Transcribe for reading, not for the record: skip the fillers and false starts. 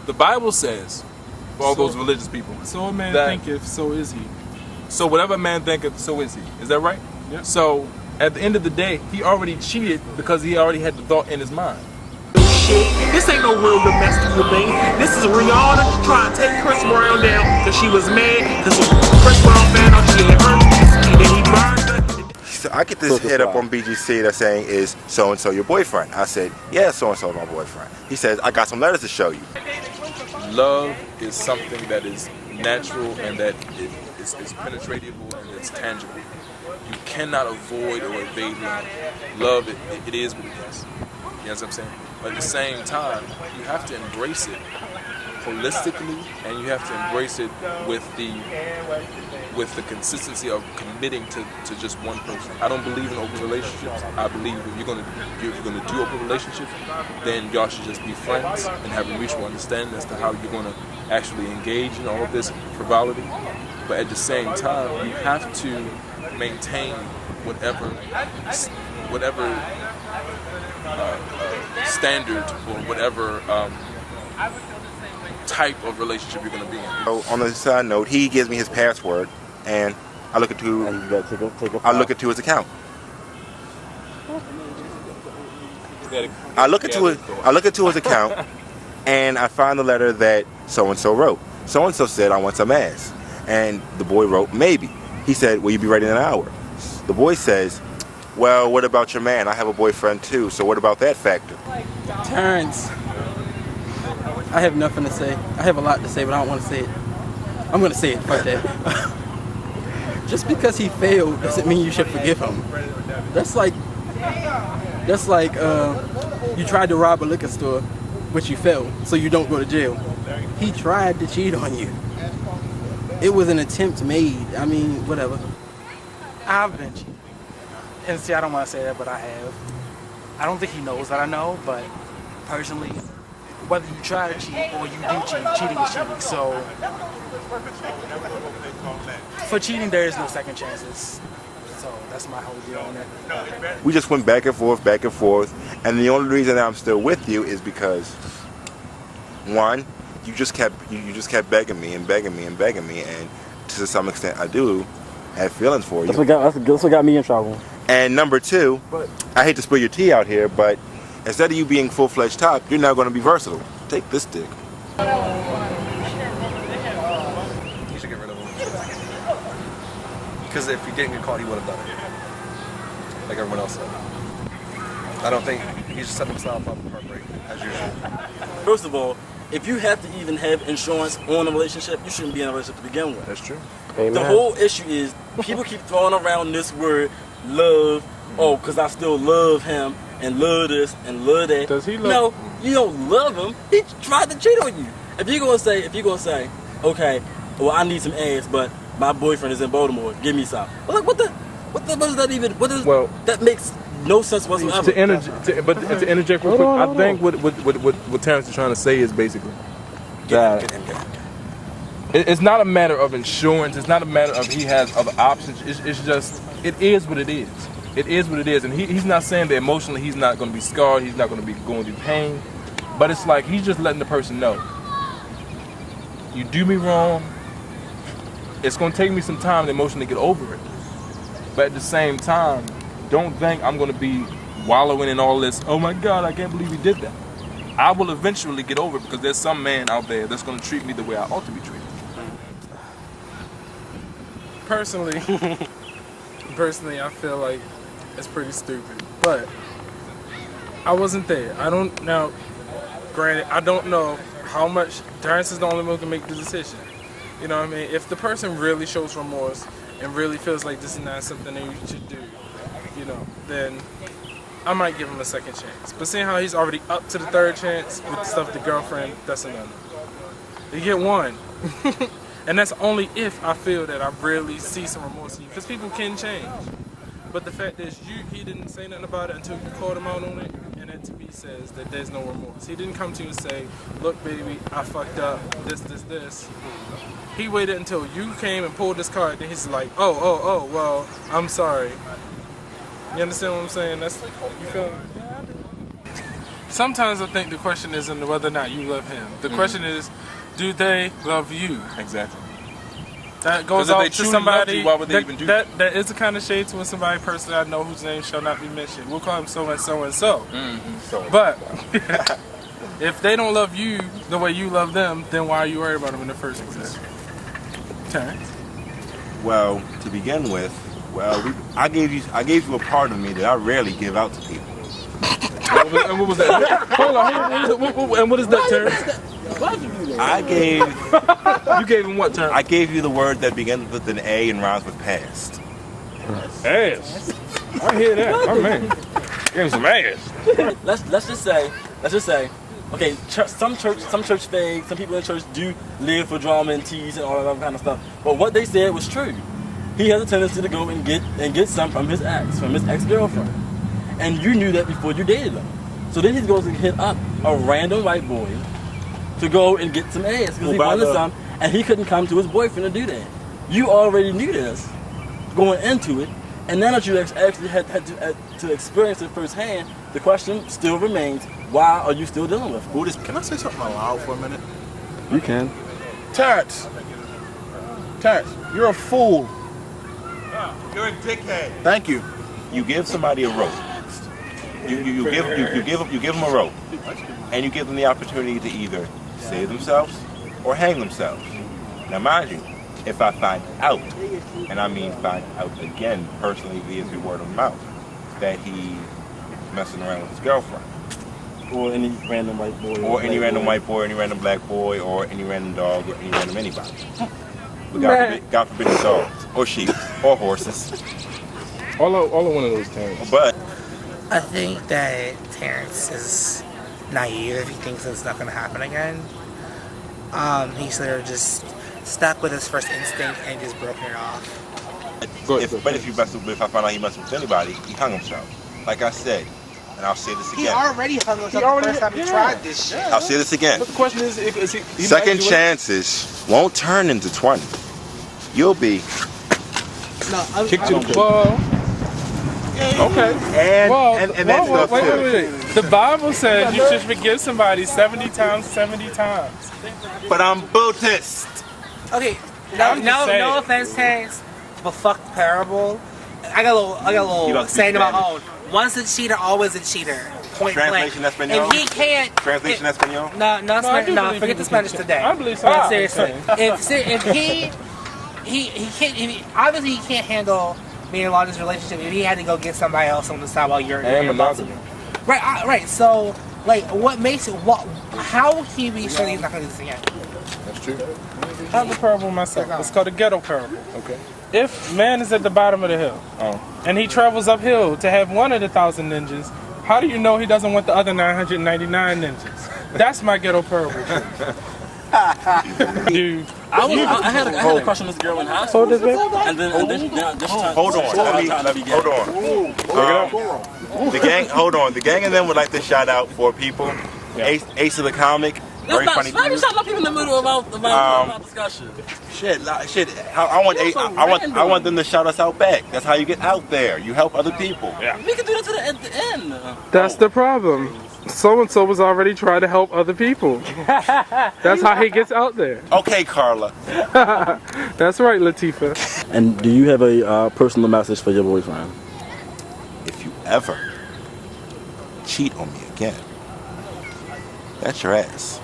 The Bible says, for all those religious people, so a man thinketh, so is he. So whatever man thinketh, so is he. Is that right? Yeah. So at the end of the day, he already cheated because he already had the thought in his mind. Shit, this ain't no real domestic thing. This is Rihanna trying to take Chris Brown down because she was mad because Chris Brown found out she had herpes and he burned her. So I get this hit up on BGC that's saying, is so-and-so your boyfriend? I said, yeah, so-and-so is my boyfriend. He says, I got some letters to show you. Love is something that is natural and that is penetratable and it's tangible. You cannot avoid or evade love. Love, it is what it is. You know what I'm saying? But at the same time, you have to embrace it holistically, and you have to embrace it with the consistency of committing to just one person. I don't believe in open relationships. I believe if you're gonna do open relationships, then y'all should just be friends and have a mutual understanding as to how you're gonna actually engage in all of this frivolity. But at the same time, you have to maintain whatever standard or whatever type of relationship you're going to be in. So on the side note, he gives me his password, and I look into his account. I look into his account, and I find the letter that so and so wrote. So and so said, "I want some ass," and the boy wrote, "Maybe." He said, "Will you be ready in an hour?" The boy says, "Well, what about your man? I have a boyfriend too, so what about that factor?" Terrence, I have nothing to say. I have a lot to say, but I don't want to say it. I'm going to say it, fuck that. Just because he failed doesn't mean you should forgive him. That's like you tried to rob a liquor store, but you failed, so you don't go to jail. He tried to cheat on you. It was an attempt made. I mean, whatever. I've been cheated. And see, I don't want to say that, but I have. I don't think he knows that I know, but personally, whether you try to cheat or you do cheat, cheating is cheating. So, for cheating, there is no second chances. So, that's my whole deal on it. We just went back and forth, and the only reason that I'm still with you is because, one, you just kept begging me, and to some extent, I do have feelings for you. That's what got me in trouble. And number two, I hate to spill your tea out here, but instead of you being full-fledged top, you're now going to be versatile. Take this dick. You should get rid of him. Because if he didn't get caught, he would have done it. Like everyone else said. I don't think he just set himself up for heartbreak, as usual. First of all, if you have to even have insurance on a relationship, you shouldn't be in a relationship to begin with. That's true. Amen. The whole issue is people keep throwing around this word love. Oh, because I still love him and love this and love that. Does he love? No, you don't love him. He tried to cheat on you. If you're gonna say, okay, well I need some ass, but my boyfriend is in Baltimore. Give me some. Well, like what does that even? That makes no sense whatsoever. To interject real quick, I think what Terrence is trying to say is basically that it's not a matter of insurance. It's not a matter of he has other options. It's just, it is what it is. It is what it is. And he's not saying that emotionally he's not going to be scarred. He's not going to be going through pain. But it's like he's just letting the person know, you do me wrong. It's going to take me some time to emotionally get over it. But at the same time, don't think I'm going to be wallowing in all this, oh my God, I can't believe he did that. I will eventually get over it because there's some man out there that's going to treat me the way I ought to be treated. Personally, I feel like it's pretty stupid. But I wasn't there. Granted, I don't know how much. Terrence is the only one who can make the decision. You know what I mean? If the person really shows remorse and really feels like this is not something that you should do, then I might give him a second chance. But seeing how he's already up to the third chance with the stuff with the girlfriend, that's another. You get one. And that's only if I feel that I really see some remorse in you. Because people can change. But the fact is, he didn't say nothing about it until you called him out on it. And that to me says that there's no remorse. He didn't come to you and say, look baby, I fucked up, this. He waited until you came and pulled this card. Then he's like, oh, well, I'm sorry. You understand what I'm saying? You feel me? sometimes I think the question isn't whether or not you love him. The question is, do they love you? Exactly. That goes Because if out they to truly somebody. loved you, why would they even do that? That is the kind of shade to somebody personally I know whose name shall not be mentioned. We'll call him so and so and so. But if they don't love you the way you love them, then why are you worried about them in the first place? Terrence? Well, to begin with, I gave you a part of me that I rarely give out to people. And what was that? Hold on. And what is that, Terrence? You gave him what, Terrence? I gave you the word that begins with an A and rhymes with past. Ass. I hear that. Oh man. Give him some ass. Let's just say, okay, some church fags, some people in church do live for drama and tease and all that other kind of stuff. But what they said was true. He has a tendency to go and get some from his ex-girlfriend. And you knew that before you dated him. So then he's going to hit up a random white boy to go and get some ass because he wanted some, and he couldn't come to his boyfriend to do that. You already knew this going into it, and now that you actually had to experience it firsthand, the question still remains: why are you still dealing with it? Can I say something aloud for a minute? You can. Terrence, you're a fool. You're a dickhead. Thank you. You give somebody a rope. You give them a rope, and you give them the opportunity to either save themselves or hang themselves. Now, mind you, if I find out, and I mean find out again personally via through word of mouth, that he's messing around with his girlfriend, or any random white boy, or any random white boy, or any random black boy, or any random dog, or any random anybody. But God forbid it's dogs, or sheep, or horses. All of one of those things. But I think that Terrence is naive if he thinks it's not going to happen again. He's sort of just stuck with his first instinct and just broken it off. If I find out he messed with anybody, he hung himself. Like I said, and I'll say this again. He already hung himself the first time he tried this shit. I'll say this again. But the question is he second chances won't turn into 20. You'll be kicked to the ball. Okay. And that stuff too. Wait. The Bible says you should forgive somebody 70 times, 70 times. But I'm Buddhist. Okay, no offense, Terrence, but fuck the parable. I got a little saying about own. Once a cheater, always a cheater. Point Translation blank. Espanol? And he can't. Translation Espanol? No, forget the Spanish today. I believe so. But seriously, if he can't, obviously he can't handle being in a this relationship if he had to go get somebody else on the side while you're about to. Right. So, like, what makes it? How would he be sure he's not going to do this again? That's true. I have a parable myself. It's called the ghetto parable. Okay. If man is at the bottom of the hill and he travels uphill to have one of the 1,000 ninjas, how do you know he doesn't want the other 999 ninjas? That's my ghetto parable. Dude, I had a crush on this girl in high school, and then hold on. The gang. Hold on. The gang and them would like to shout out for people. Yeah. Ace of the comic. Very funny. Why you shouting up people in the middle about discussion? Shit. I want them to shout us out back. That's how you get out there. You help other people. Yeah. We can do that at the end. That's the problem. So-and-so was already trying to help other people. That's how he gets out there. Okay, Carla. That's right, Latifah. And do you have a personal message for your boyfriend? If you ever cheat on me again, that's your ass.